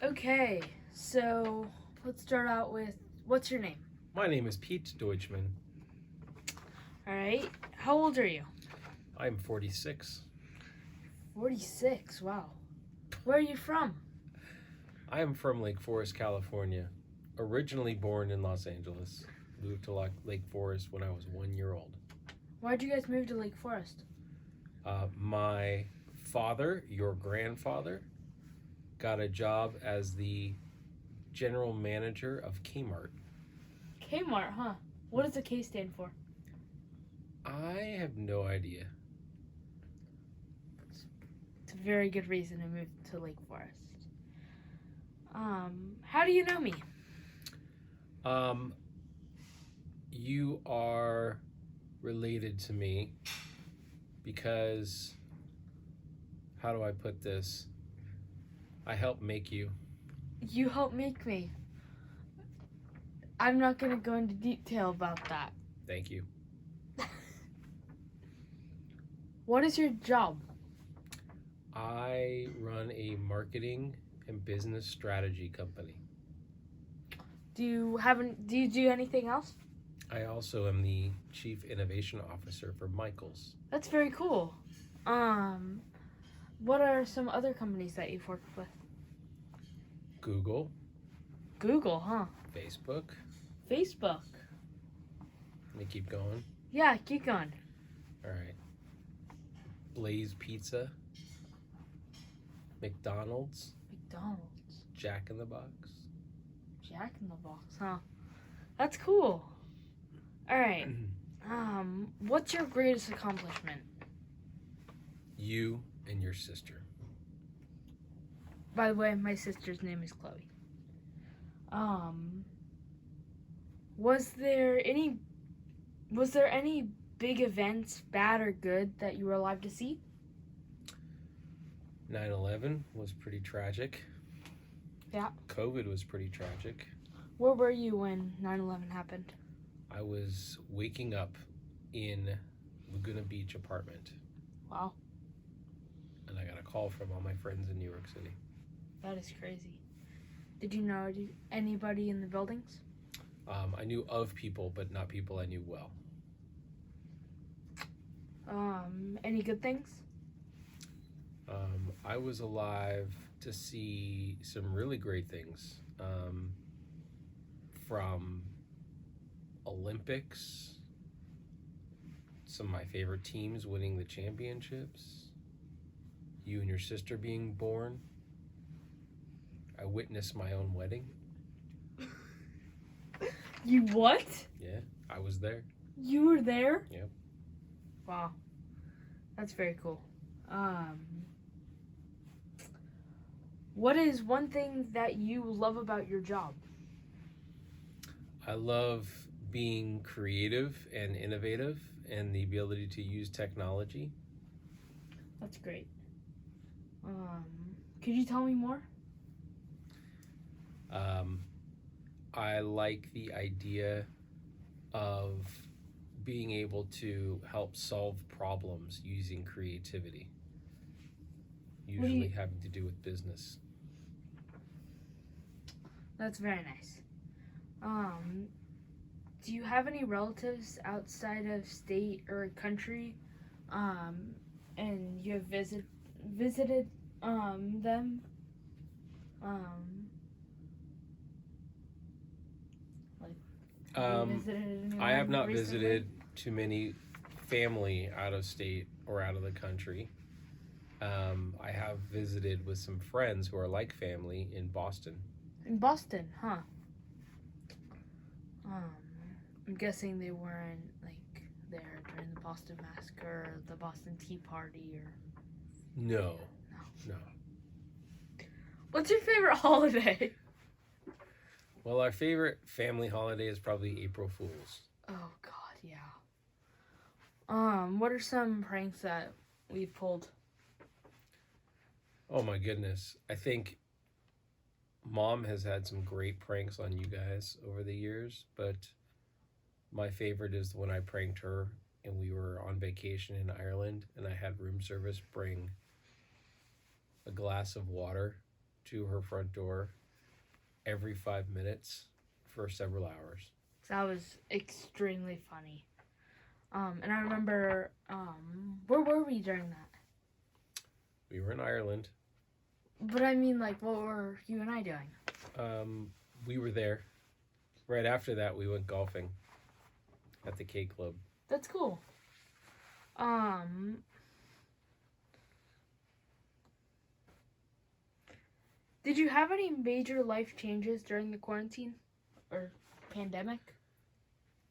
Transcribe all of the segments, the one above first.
Okay, so let's start out with what's your name? My name is Pete Deutschman. All right. How old are you? I'm 46. 46. Wow. Where are you from? I am from Lake Forest, California. Originally born in Los Angeles. Moved to Lake Forest when I was 1 year old. Why'd you guys move to Lake Forest? My father, your grandfather, got a job as the general manager of Kmart. Kmart, huh? What does the K stand for? I have no idea. It's a very good reason to move to Lake Forest. How do you know me? You are related to me because, how do I put this? I helped make you. You helped make me. I'm not gonna go into detail about that. Thank you. What is your job? I run a marketing and business strategy company. Do you do anything else? I also am the chief innovation officer for Michaels. That's very cool. What are some other companies that you've worked with? Google, Google, huh? Facebook. Facebook. Let me keep going. Yeah, keep going. All right. Blaze Pizza, McDonald's, McDonald's. Jack in the Box. Jack in the Box, huh? That's cool. All right. What's your greatest accomplishment? You and your sister. By the way, my sister's name is Chloe. Was there any big events, bad or good, that you were alive to see? 9/11 was pretty tragic. Yeah. COVID was pretty tragic. Where were you when 9/11 happened? I was waking up in Laguna Beach apartment. Wow. And I got a call from all my friends in New York City. That is crazy. Did you know anybody in the buildings? I knew of people, but not people I knew well. Any good things? I was alive to see some really great things. From Olympics, some of my favorite teams winning the championships, you and your sister being born. I witnessed my own wedding. You what? Yeah, I was there. You were there? Yep. Wow. That's very cool. What is one thing that you love about your job? I love being creative and innovative and the ability to use technology. That's great. Could you tell me more? I like the idea of being able to help solve problems using creativity, usually having to do with business. That's very nice. Do you have any relatives outside of state or country, and you have visited them? Have you visited anyone I have not recently? visited too many family out of state or out of the country. I have visited with some friends who are like family in Boston. In Boston, huh? I'm guessing they weren't there during the Boston Massacre or the Boston Tea Party or. No. What's your favorite holiday? Well, our favorite family holiday is probably April Fool's. Oh God, yeah. What are some pranks that we've pulled? Oh my goodness. I think Mom has had some great pranks on you guys over the years, but my favorite is when I pranked her and we were on vacation in Ireland and I had room service bring a glass of water to her front door every 5 minutes for several hours. That was extremely funny. And I remember, where were we during that? We were in Ireland. But I mean, like, what were you and I doing? We were there. Right after that, we went golfing at the K Club. That's cool. Did you have any major life changes during the quarantine or pandemic?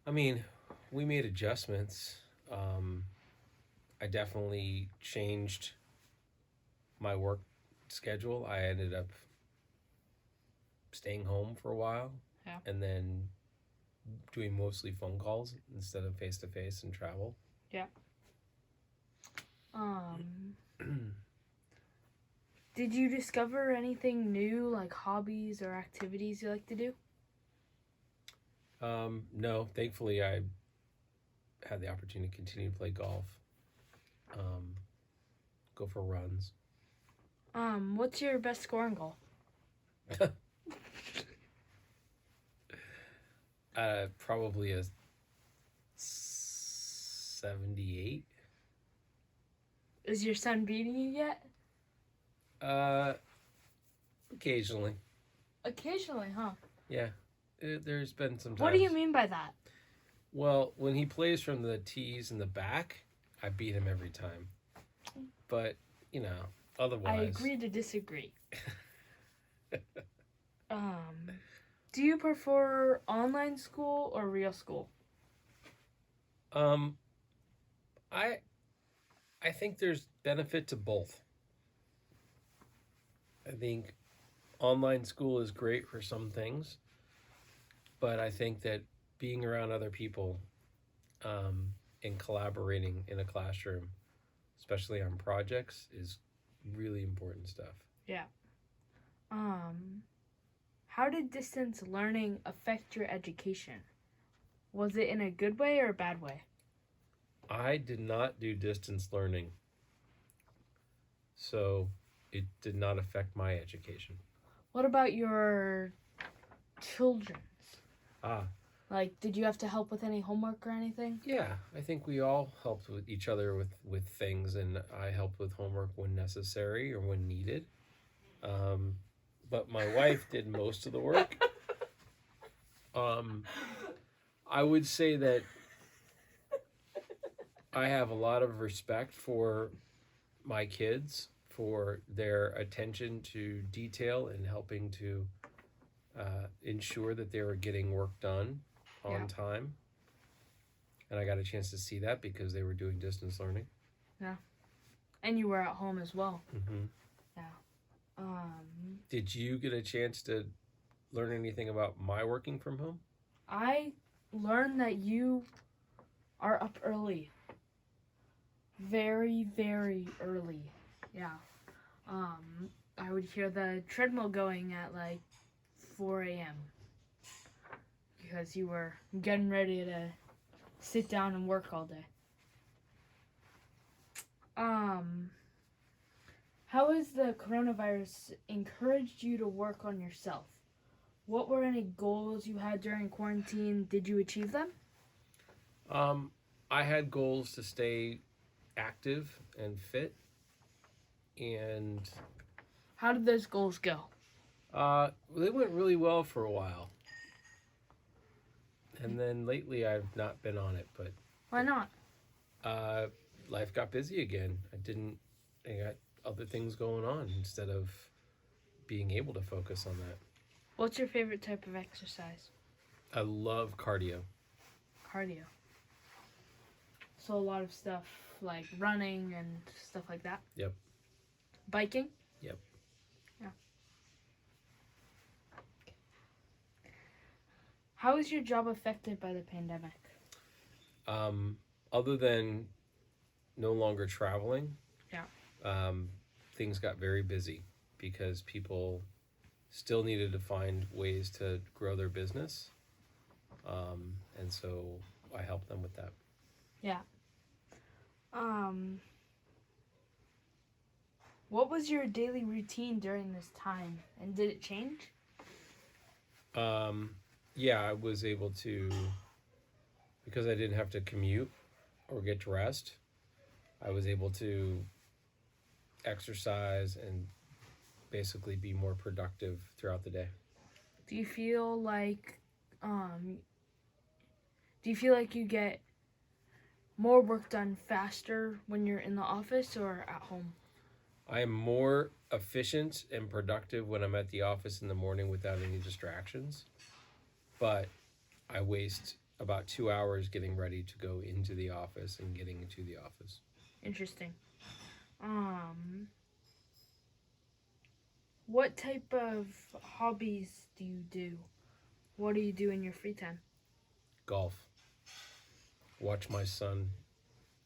I mean, we made adjustments. I definitely changed my work schedule. I ended up staying home for a while. Yeah. And then doing mostly phone calls instead of face to face and travel. Yeah. Did you discover anything new, like hobbies or activities you like to do? No, thankfully I had the opportunity to continue to play golf, go for runs. What's your best score in golf? Probably a 78. Is your son beating you yet? Occasionally. Occasionally, huh? Yeah. There's been some times. What do you mean by that? Well, when he plays from the tees in the back, I beat him every time. But, otherwise... I agree to disagree. Do you prefer online school or real school? I think there's benefit to both. I think online school is great for some things, but I think that being around other people and collaborating in a classroom, especially on projects, is really important stuff. Yeah. How did distance learning affect your education? Was it in a good way or a bad way? I did not do distance learning, so it did not affect my education. What about your children's? Like, did you have to help with any homework or anything? Yeah, I think we all helped with each other with things, and I helped with homework when necessary or when needed. But my wife did most of the work. I would say that I have a lot of respect for my kids, for their attention to detail and helping to ensure that they were getting work done on time. And I got a chance to see that because they were doing distance learning. Yeah. And you were at home as well. Mm-hmm. Yeah. Did you get a chance to learn anything about my working from home? I learned that you are up early. Very, very early. Yeah. I would hear the treadmill going at like 4 a.m. because you were getting ready to sit down and work all day. How has the coronavirus encouraged you to work on yourself? What were any goals you had during quarantine? Did you achieve them? I had goals to stay active and fit. And how did those goals go? They went really well for a while. And then lately I've not been on it, but why not? Life got busy again. I got other things going on instead of being able to focus on that. What's your favorite type of exercise? I love cardio. Cardio. So a lot of stuff like running and stuff like that? Yep. Biking? Yep. Yeah. How is your job affected by the pandemic? Other than no longer traveling, things got very busy because people still needed to find ways to grow their business. And so I helped them with that. What was your daily routine during this time, and did it change? Yeah, I was able to, because I didn't have to commute or get dressed, I was able to exercise and basically be more productive throughout the day. Do you feel like you get more work done faster when you're in the office or at home? I am more efficient and productive when I'm at the office in the morning without any distractions, but I waste about 2 hours getting ready to go into the office and getting into the office. Interesting. What type of hobbies do you do? What do you do in your free time? Golf. Watch my son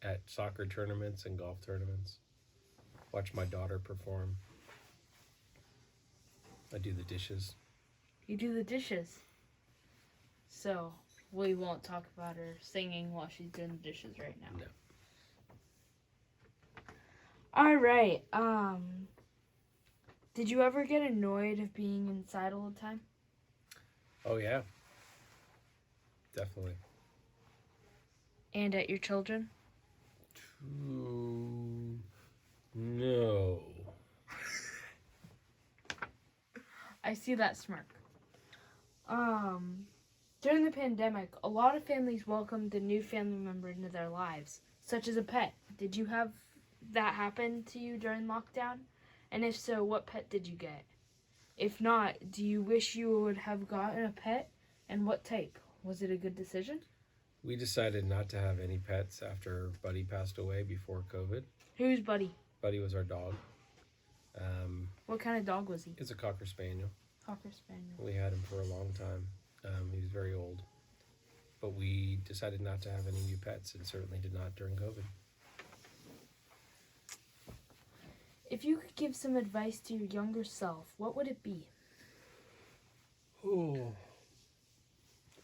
at soccer tournaments and golf tournaments. Watch my daughter perform. I do the dishes. You do the dishes. So, we won't talk about her singing while she's doing the dishes right now. No. All right. Did you ever get annoyed of being inside all the time? Oh, yeah. Definitely. And at your children? No. I see that smirk. During the pandemic, a lot of families welcomed a new family member into their lives, such as a pet. Did you have that happen to you during lockdown? And if so, what pet did you get? If not, do you wish you would have gotten a pet? And what type? Was it a good decision? We decided not to have any pets after Buddy passed away before COVID. Who's Buddy? Buddy was our dog. What kind of dog was he? It's a Cocker Spaniel. Cocker Spaniel. We had him for a long time. He was very old. But we decided not to have any new pets, and certainly did not during COVID. If you could give some advice to your younger self, what would it be? Oh.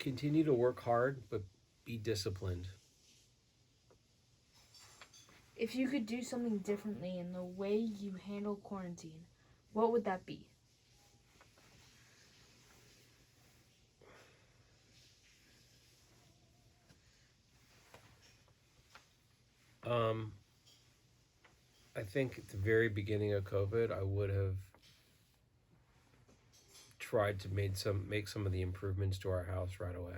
Continue to work hard, but be disciplined. If you could do something differently in the way you handle quarantine, what would that be? I think at the very beginning of COVID, I would have tried to make some of the improvements to our house right away.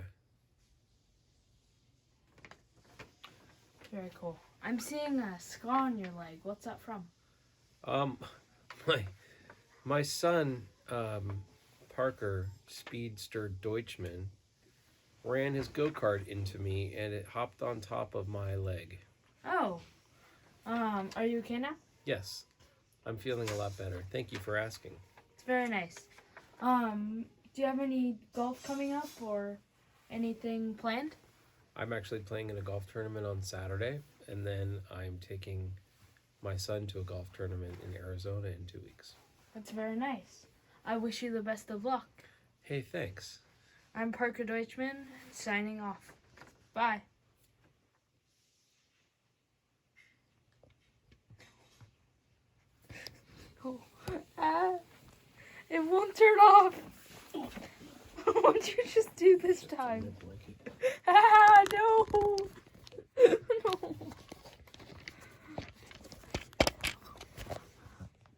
Very cool. I'm seeing a scar on your leg. What's that from? My son, Parker Speedster Deutschman, ran his go-kart into me and it hopped on top of my leg. Oh. Are you okay now? Yes, I'm feeling a lot better. Thank you for asking. It's very nice. Do you have any golf coming up or anything planned? I'm actually playing in a golf tournament on Saturday, and then I'm taking my son to a golf tournament in Arizona in 2 weeks. That's very nice. I wish you the best of luck. Hey, thanks. I'm Parker Deutschman, signing off. Bye. Oh, it won't turn off. What did you just do this time? No. No.